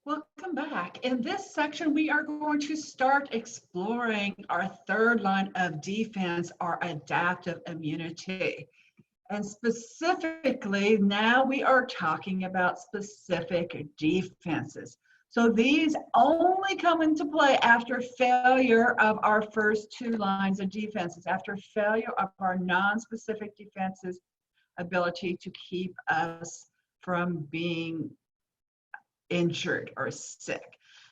Welcome back. In this section, we are going to start exploring our third line of defense, our adaptive immunity. And specifically, now we are talking about specific defenses. So these only come into play after failure of our first two lines of defenses, after failure of our non-specific defenses ability to keep us from being injured or sick.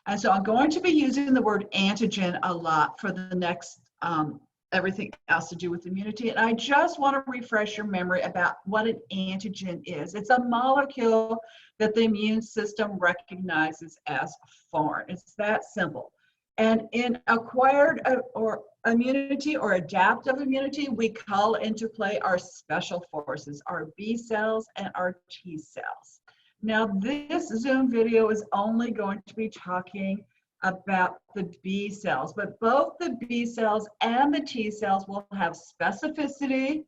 And so I'm going to be using the word antigen a lot for the next everything else to do with immunity. And I just want to refresh your memory about what an antigen is. It's a molecule that the immune system recognizes as foreign. It's that simple. And in acquired or immunity or adaptive immunity, we call into play our special forces, our B cells and our T cells. Now, this Zoom video is only going to be talking about the B cells, but both the B cells and the T cells will have specificity,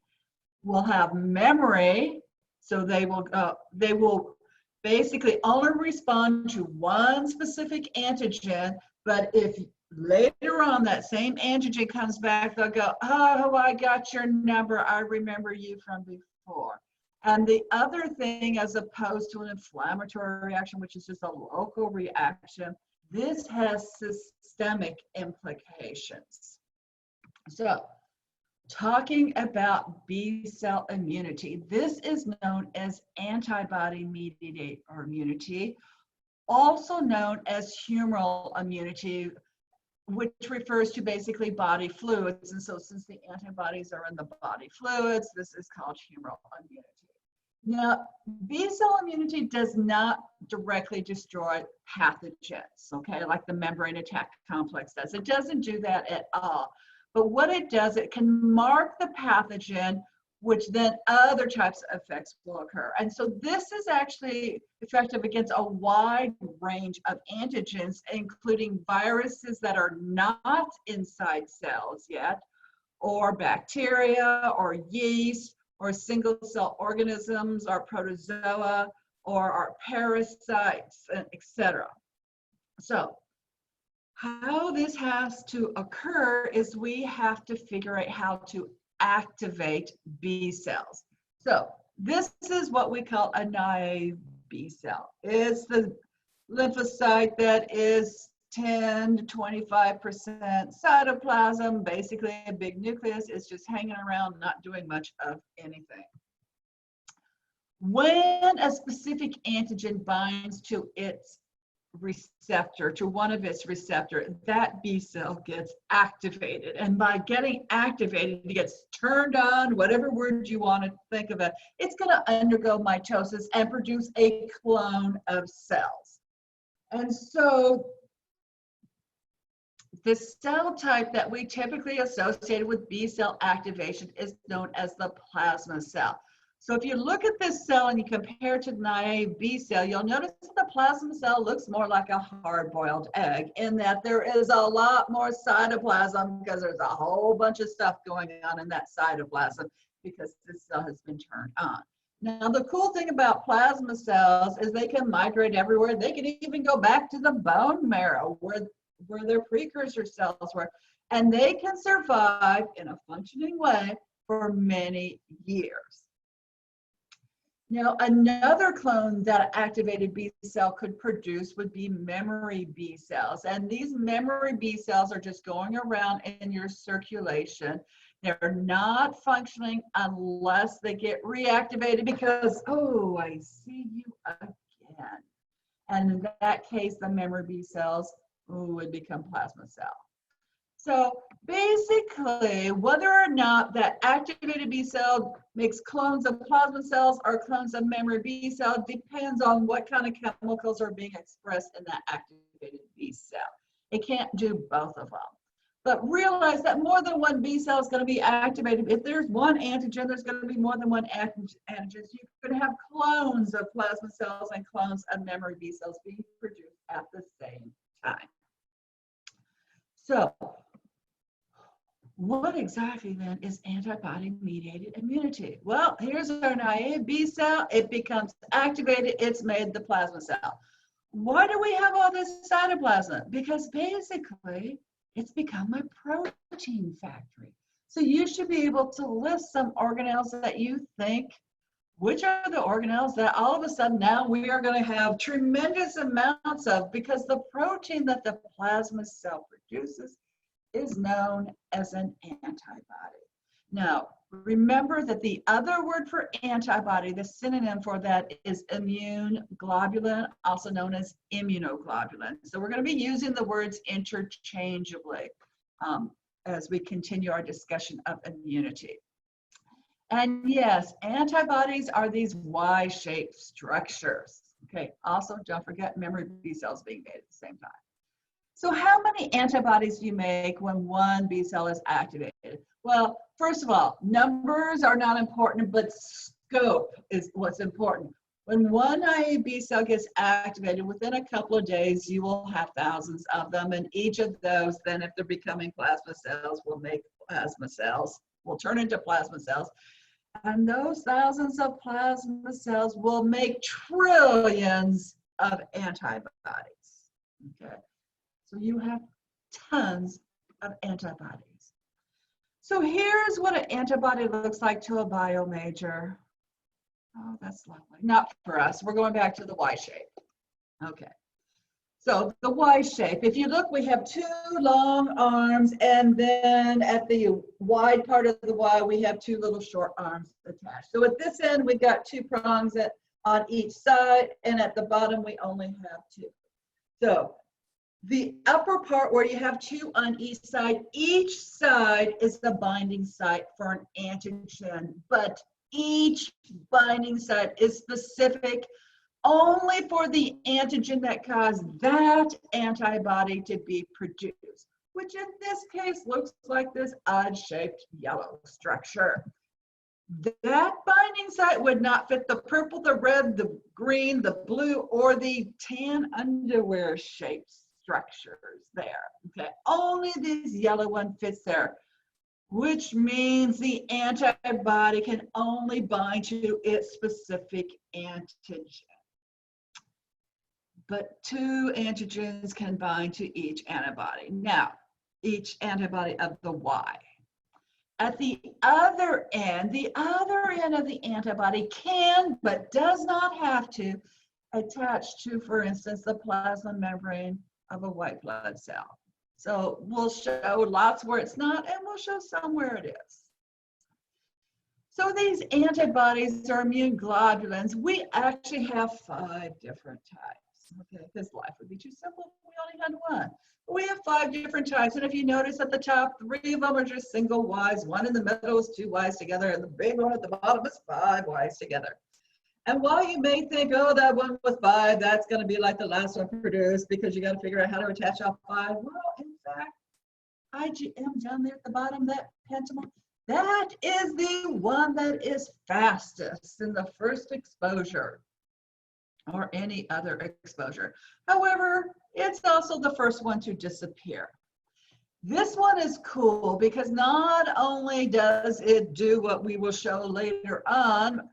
will have memory, so they will basically only respond to one specific antigen, but if later on that same antigen comes back, they'll go, oh, I got your number, I remember you from before. And the other thing, as opposed to an inflammatory reaction, which is just a local reaction, this has systemic implications. So, talking about B cell immunity, this is known as antibody-mediated immunity, also known as humoral immunity, which refers to basically body fluids. And so since the antibodies are in the body fluids, this is called humoral immunity. Now, B cell immunity does not directly destroy pathogens, okay, like the membrane attack complex does. It doesn't do that at all. But what it does, it can mark the pathogen, which then other types of effects will occur. And so this is actually effective against a wide range of antigens, including viruses that are not inside cells yet, or bacteria, or yeast, or single-cell organisms, or protozoa, or our parasites, etc. So how this has to occur is we have to figure out how to activate B cells. So this is what we call a naive B cell. It's the lymphocyte that is 10 to 25% cytoplasm, basically a big nucleus. Is just hanging around, not doing much of anything. When a specific antigen binds to its receptor, to one of its receptor, that B cell gets activated. And by getting activated, it gets turned on, whatever word you want to think of it, it's going to undergo mitosis and produce a clone of cells. And so the cell type that we typically associate with B cell activation is known as the plasma cell. So if you look at this cell and you compare it to the naive B cell, you'll notice that the plasma cell looks more like a hard-boiled egg, in that there is a lot more cytoplasm because there's a whole bunch of stuff going on in that cytoplasm because this cell has been turned on. Now, the cool thing about plasma cells is they can migrate everywhere. They can even go back to the bone marrow where their precursor cells were, and they can survive in a functioning way for many years. Now, another clone that activated B cell could produce would be memory B cells. And these memory B cells are just going around in your circulation. They're not functioning unless they get reactivated because, oh, I see you again. And in that case, the memory B cells would become plasma cell. So basically, whether or not that activated B cell makes clones of plasma cells or clones of memory B cell depends on what kind of chemicals are being expressed in that activated B cell. It can't do both of them. But realize that more than one B cell is going to be activated. If there's one antigen, there's going to be more than one antigen. You could have clones of plasma cells and clones of memory B cells being produced at the same time. So, what exactly then is antibody-mediated immunity? Well, here's our naive B cell. It becomes activated. It's made the plasma cell. Why do we have all this cytoplasm? Because basically it's become a protein factory. So you should be able to list some organelles that you think, which are the organelles that all of a sudden now we are going to have tremendous amounts of, because the protein that the plasma cell produces is known as an antibody. Now, remember that the other word for antibody, the synonym for that, is immune globulin, also known as immunoglobulin. So we're going to be using the words interchangeably as we continue our discussion of immunity. And yes, antibodies are these Y-shaped structures. Okay, also don't forget memory B cells being made at the same time. So how many antibodies do you make when one B cell is activated? Well, first of all, numbers are not important, but scope is what's important. When one IA B cell gets activated, within a couple of days, you will have thousands of them. And each of those, then if they're becoming plasma cells, will make plasma cells, will turn into plasma cells. And those thousands of plasma cells will make trillions of antibodies. Okay. So you have tons of antibodies. So here's what an antibody looks like to a bio major. Oh, that's lovely. Not for us. We're going back to the Y shape. Okay. So the Y shape, if you look, we have two long arms, and then at the wide part of the Y, we have two little short arms attached. So at this end, we've got two prongs on each side, and at the bottom, we only have two. So the upper part where you have two on each side is the binding site for an antigen, but each binding site is specific only for the antigen that caused that antibody to be produced, which in this case looks like this odd-shaped yellow structure. That binding site would not fit the purple, the red, the green, the blue, or the tan underwear shapes structures there. Okay, only this yellow one fits there, which means the antibody can only bind to its specific antigen. But two antigens can bind to each antibody. Now, each antibody of the Y. At the other end of the antibody can, but does not have to, attach to, for instance, the plasma membrane of a white blood cell. So we'll show lots where it's not, and we'll show some where it is. So these antibodies are immune globulins. We actually have 5 different types. Okay, because life would be too simple if we only had one. But we have 5 different types, and if you notice at the top, 3 of them are just single Ys, one in the middle is 2 Ys together, and the big one at the bottom is 5 Ys together. And while you may think, oh, that one with 5, that's going to be like the last one produced because you got to figure out how to attach all 5. Well, in fact, IgM down there at the bottom, that pentamer, that is the one that is fastest in the first exposure or any other exposure. However, it's also the first one to disappear. This one is cool because not only does it do what we will show later on,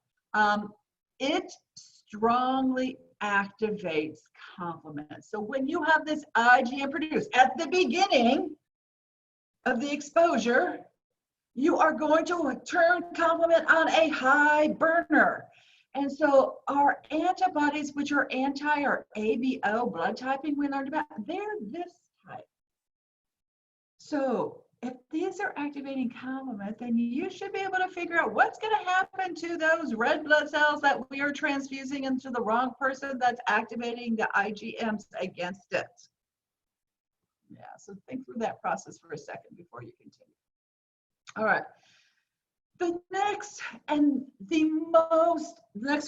it strongly activates complement. So when you have this IgM produced at the beginning of the exposure, you are going to turn complement on a high burner. And so our antibodies, which are anti or ABO blood typing we learned about, they're this type. So if these are activating complement, then you should be able to figure out what's going to happen to those red blood cells that we are transfusing into the wrong person that's activating the IgMs against it. Yeah, so think through that process for a second before you continue. All right. The next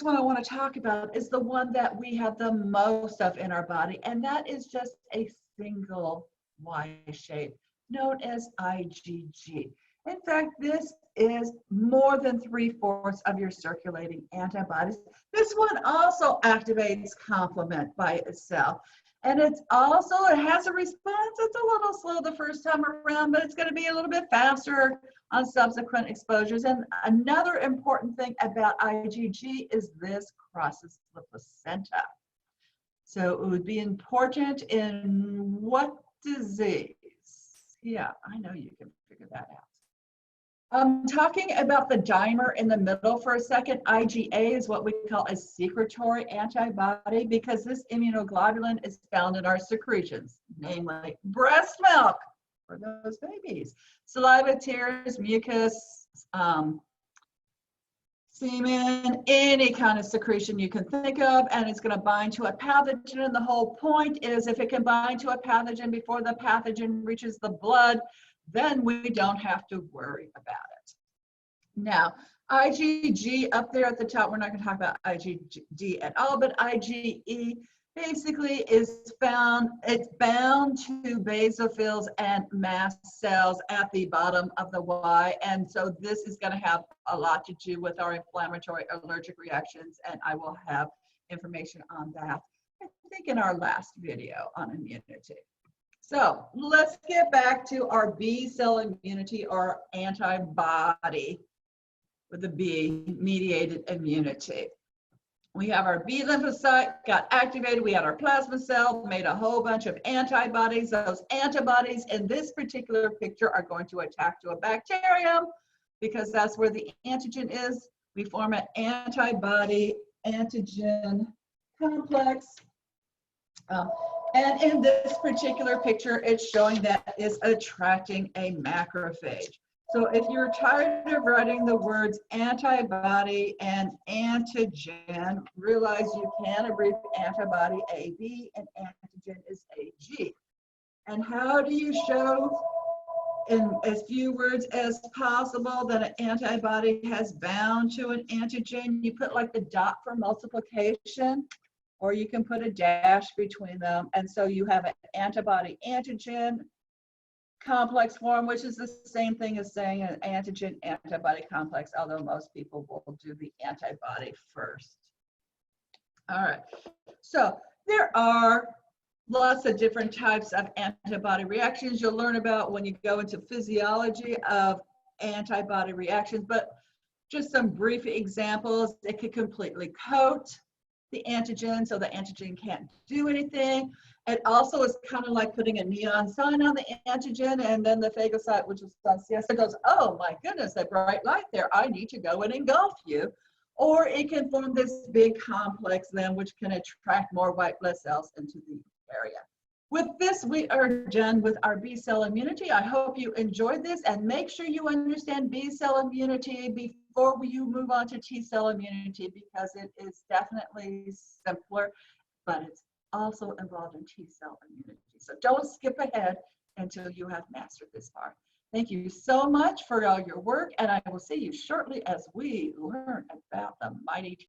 one I want to talk about is the one that we have the most of in our body, and that is just a single Y shape known as IgG. In fact, this is more than 3/4 of your circulating antibodies. This one also activates complement by itself. And it has a response. It's a little slow the first time around, but it's going to be a little bit faster on subsequent exposures. And another important thing about IgG is this crosses the placenta. So it would be important in what disease? Yeah, I know you can figure that out. Talking about the dimer in the middle for a second, IgA is what we call a secretory antibody because this immunoglobulin is found in our secretions, namely breast milk for those babies, saliva, tears, mucus, semen, any kind of secretion you can think of, and it's going to bind to a pathogen. And the whole point is if it can bind to a pathogen before the pathogen reaches the blood, then we don't have to worry about it. Now, IgG up there at the top, we're not going to talk about IgD at all, but IgE basically is found, it's bound to basophils and mast cells at the bottom of the Y. And so this is going to have a lot to do with our inflammatory allergic reactions. And I will have information on that, I think, in our last video on immunity. So let's get back to our B cell immunity or antibody with the B mediated immunity. We have our B lymphocyte got activated. We had our plasma cell, made a whole bunch of antibodies. Those antibodies in this particular picture are going to attack to a bacterium because that's where the antigen is. We form an antibody-antigen complex. And in this particular picture, it's showing that it's attracting a macrophage. So if you're tired of writing the words antibody and antigen, realize you can abbreviate antibody AB and antigen is AG. And how do you show in as few words as possible that an antibody has bound to an antigen? You put like the dot for multiplication, or you can put a dash between them. And so you have an antibody antigen complex form, which is the same thing as saying an antigen antibody complex, although most people will do the antibody first. All right, so there are lots of different types of antibody reactions you'll learn about when you go into physiology of antibody reactions, but just some brief examples. It could completely coat the antigen, so the antigen can't do anything. It also is kind of like putting a neon sign on the antigen, and then the phagocyte, which is on siesta, goes, oh my goodness, that bright light there, I need to go and engulf you. Or it can form this big complex then, which can attract more white blood cells into the area. With this, we are done with our B cell immunity. I hope you enjoyed this, and make sure you understand B cell immunity before you move on to T cell immunity, because it is definitely simpler, but it's also involved in T cell immunity. So don't skip ahead until you have mastered this part. Thank you so much for all your work, and I will see you shortly as we learn about the mighty